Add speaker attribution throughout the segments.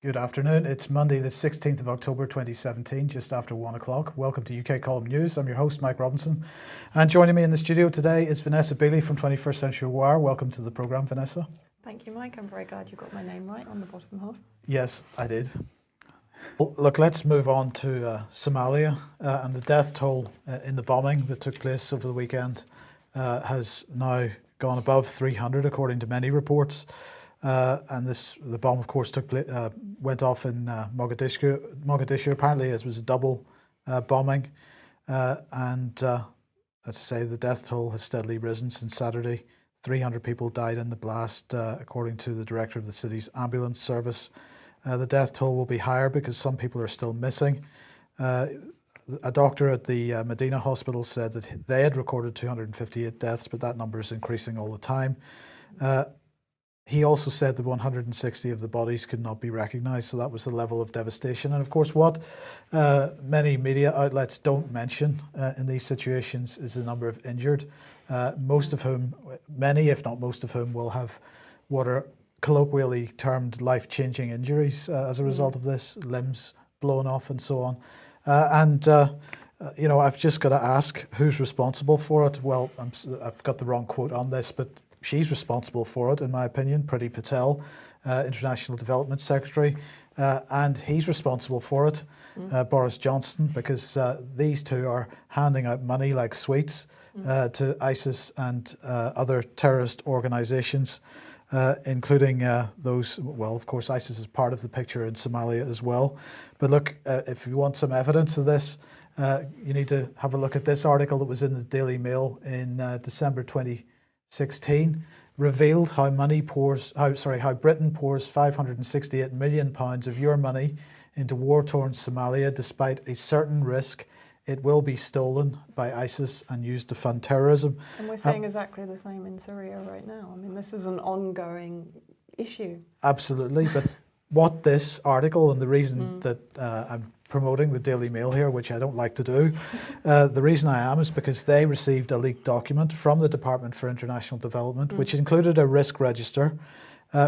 Speaker 1: Good afternoon. It's Monday, the 16th of October 2017, just after 1 o'clock. Welcome to UK Column News. I'm your host, Mike Robinson. And joining me in the studio today is Vanessa Beeley from 21st Century Wire. Welcome to the programme, Vanessa.
Speaker 2: Thank you, Mike. I'm very glad you got my name right on the bottom half.
Speaker 1: Yes, I did. Well, look, let's move on to Somalia and the death toll in the bombing that took place over the weekend has now gone above 300, according to many reports. And the bomb, of course, went off in Mogadishu. Apparently, it was a double bombing, and as I say, the death toll has steadily risen since Saturday. 300 people died in the blast, according to the director of the city's ambulance service. The death toll will be higher because some people are still missing. A doctor at the Medina hospital said that they had recorded 258 deaths, but that number is increasing all the time. He also said that 160 of the bodies could not be recognised, so that was the level of devastation. And of course, what many media outlets don't mention in these situations is the number of injured, most of whom, many if not most of whom, will have what are colloquially termed life-changing injuries as a result of this, limbs blown off and so on. You know, I've just got to ask, who's responsible for it? Well, I've got the wrong quote on this, but she's responsible for it, in my opinion, Priti Patel, International Development Secretary, and he's responsible for it, Boris Johnson, because these two are handing out money like sweets to ISIS and other terrorist organisations, including those, well, of course, ISIS is part of the picture in Somalia as well. But look, if you want some evidence of this, you need to have a look at this article that was in the Daily Mail in December 2016, revealed how Britain pours £568 million of your money into war-torn Somalia, despite a certain risk it will be stolen by ISIS and used to fund terrorism.
Speaker 2: And we're seeing exactly the same in Syria right now. I mean, this is an ongoing issue.
Speaker 1: Absolutely, but what this article, and the reason that I'm promoting the Daily Mail here, which I don't like to do, the reason I am is because they received a leaked document from the Department for International Development, which included a risk register,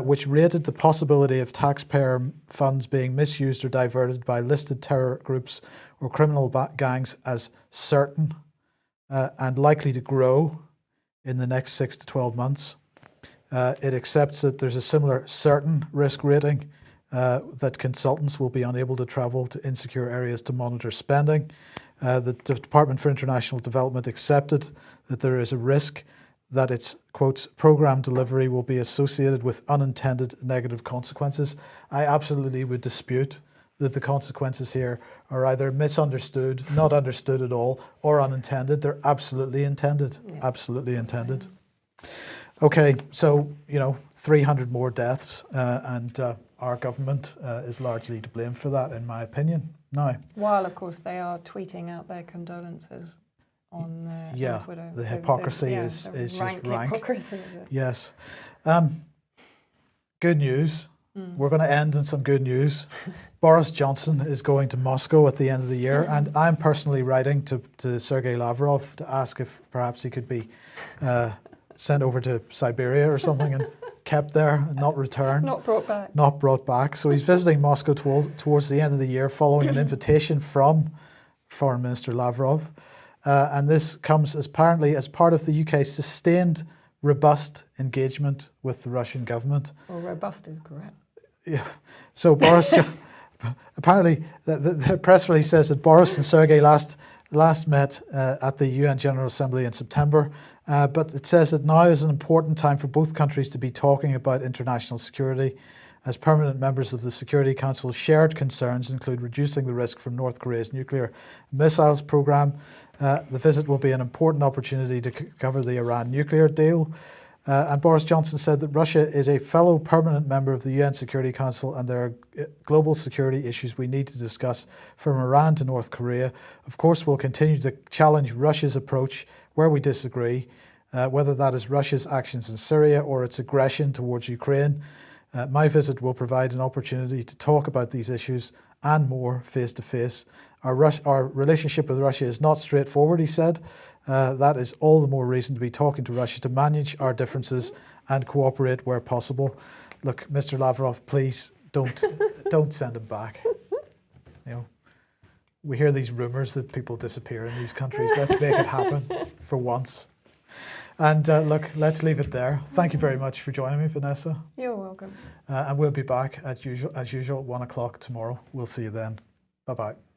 Speaker 1: which rated the possibility of taxpayer funds being misused or diverted by listed terror groups or criminal gangs as certain and likely to grow in the next 6 to 12 months. It accepts that there's a similar certain risk rating, that consultants will be unable to travel to insecure areas to monitor spending. The Department for International Development accepted that there is a risk that its, quotes, program delivery will be associated with unintended negative consequences. I absolutely would dispute that the consequences here are either misunderstood, not understood at all, or unintended. They're absolutely intended, absolutely intended. Okay, so, you know, 300 more deaths, and our government is largely to blame for that, in my opinion. Now,
Speaker 2: while, of course, they are tweeting out their condolences on Twitter.
Speaker 1: The hypocrisy is just rank.
Speaker 2: Hypocrisy.
Speaker 1: Yes. Good news. We're going to end on some good news. Boris Johnson is going to Moscow at the end of the year, and I'm personally writing to Sergei Lavrov to ask if perhaps he could be sent over to Siberia or something and kept there and not returned.
Speaker 2: Not brought back.
Speaker 1: Not brought back. So he's visiting Moscow towards the end of the year following an invitation from Foreign Minister Lavrov. And this comes apparently as part of the UK's sustained, robust engagement with the Russian government.
Speaker 2: Well, robust is correct.
Speaker 1: Yeah. So Boris, apparently the press release says that Boris and Sergei last met at the UN General Assembly in September, but it says that now is an important time for both countries to be talking about international security, as permanent members of the Security Council's shared concerns include reducing the risk from North Korea's nuclear missiles program. The visit will be an important opportunity to cover the Iran nuclear deal. And Boris Johnson said that Russia is a fellow permanent member of the UN Security Council and there are global security issues we need to discuss, from Iran to North Korea. Of course, we'll continue to challenge Russia's approach where we disagree, whether that is Russia's actions in Syria or its aggression towards Ukraine. My visit will provide an opportunity to talk about these issues and more face to face. Our relationship with Russia is not straightforward, he said. That is all the more reason to be talking to Russia to manage our differences and cooperate where possible. Look, Mr. Lavrov, please don't Don't send them back. You know, we hear these rumours that people disappear in these countries. Let's make it happen for once. And look, let's leave it there. Thank you very much for joining me, Vanessa.
Speaker 2: You're welcome.
Speaker 1: And we'll be back as usual at 1 o'clock tomorrow. We'll see you then. Bye-bye.